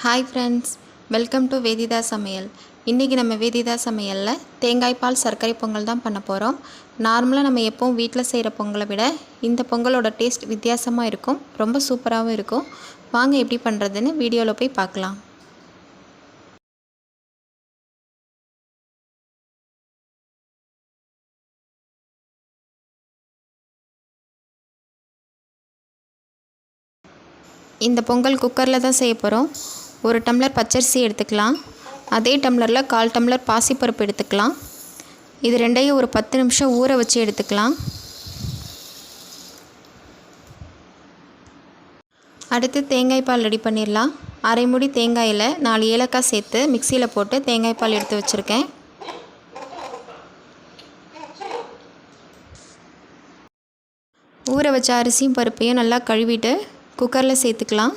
Hi friends, welcome to வேதிதா சமையல். இன்றைக்கி நம்ம வேதிதா சமையலில் தேங்காய் பால் சர்க்கரை பொங்கல் தான் பண்ண போகிறோம். நார்மலாக நம்ம எப்போவும் வீட்டில் செய்கிற பொங்கலை விட இந்த பொங்கலோட டேஸ்ட் வித்தியாசமாக இருக்கும், ரொம்ப சூப்பராகவும் இருக்கும். வாங்க எப்படி பண்ணுறதுன்னு வீடியோவில் போய் பார்க்கலாம். இந்த பொங்கல் குக்கரில் தான் செய்ய போகிறோம். ஒரு டம்ளர் பச்சரிசி எடுத்துக்கலாம். அதே டம்ளரில் 1/4 டம்ளர் பாசிப்பருப்பு எடுத்துக்கலாம். இது ரெண்டையும் ஒரு 10 நிமிஷம் ஊற வச்சு எடுத்துக்கலாம். அடுத்து தேங்காய் பால் ரெடி பண்ணிடலாம். அரை மூடி தேங்காயில் 4 ஏலக்காய் சேர்த்து மிக்சியில் போட்டு தேங்காய் பால் எடுத்து வச்சுருக்கேன். ஊற வச்ச அரிசியும் பருப்பையும் நல்லா கழுவிட்டு குக்கரில் சேர்த்துக்கலாம்.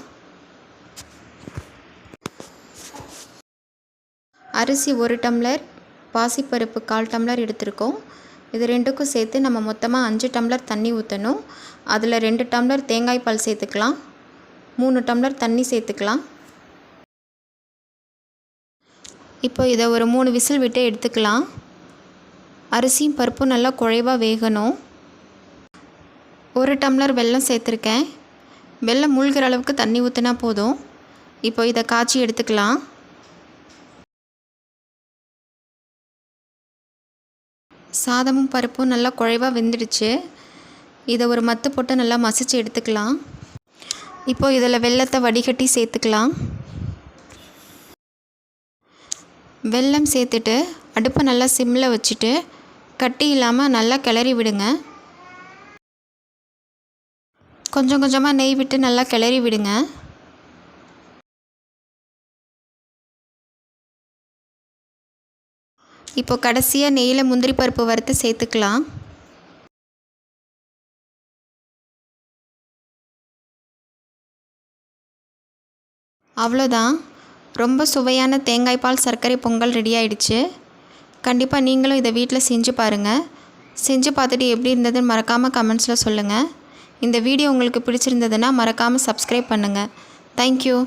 அரிசி 1 டம்ளர், பாசிப்பருப்பு 1/4 டம்ளர் எடுத்திருக்கோம். இது ரெண்டுக்கும் சேர்த்து நம்ம மொத்தமாக 5 டம்ளர் தண்ணி ஊற்றணும். அதில் 2 டம்ளர் தேங்காய் பால் சேர்த்துக்கலாம். 3 டம்ளர் தண்ணி சேர்த்துக்கலாம். இப்போ இதை ஒரு 3 விசில் விட்டு எடுத்துக்கலாம். அரிசியும் பருப்பும் நல்லா குழைவாக வேகணும். 1 டம்ளர் வெல்லம் சேர்த்துருக்கேன். வெல்லம் மூழ்கிற அளவுக்கு தண்ணி ஊற்றினா போதும். இப்போ இதை காய்ச்சி எடுத்துக்கலாம். சாதமும் பருப்பும் நல்லா குழைவாக வெந்துடுச்சு. இதை ஒரு மத்து போட்டு நல்லா மசிச்சு எடுத்துக்கலாம். இப்போது இதில் வெல்லத்தை வடிகட்டி சேர்த்துக்கலாம். வெல்லம் சேர்த்துட்டு அடுப்பை நல்லா சிம்மில் வச்சுட்டு கட்டி இல்லாமல் நல்லா கிளறி விடுங்க. கொஞ்சம் கொஞ்சமாக நெய் விட்டு நல்லா கிளறி விடுங்க. இப்போ கடைசியாக நெய்யில் முந்திரி பருப்பு வறுத்து சேர்த்துக்கலாம். அவ்வளோதான், ரொம்ப சுவையான தேங்காய் பால் சர்க்கரை பொங்கல் ரெடி ஆயிடுச்சு. கண்டிப்பாக நீங்களும் இதை வீட்டில் செஞ்சு பாருங்கள். செஞ்சு பார்த்துட்டு எப்படி இருந்ததுன்னு மறக்காமல் கமெண்ட்ஸில் சொல்லுங்கள். இந்த வீடியோ உங்களுக்கு பிடிச்சிருந்ததுன்னா மறக்காமல் சப்ஸ்கிரைப் பண்ணுங்கள். தேங்க்யூ.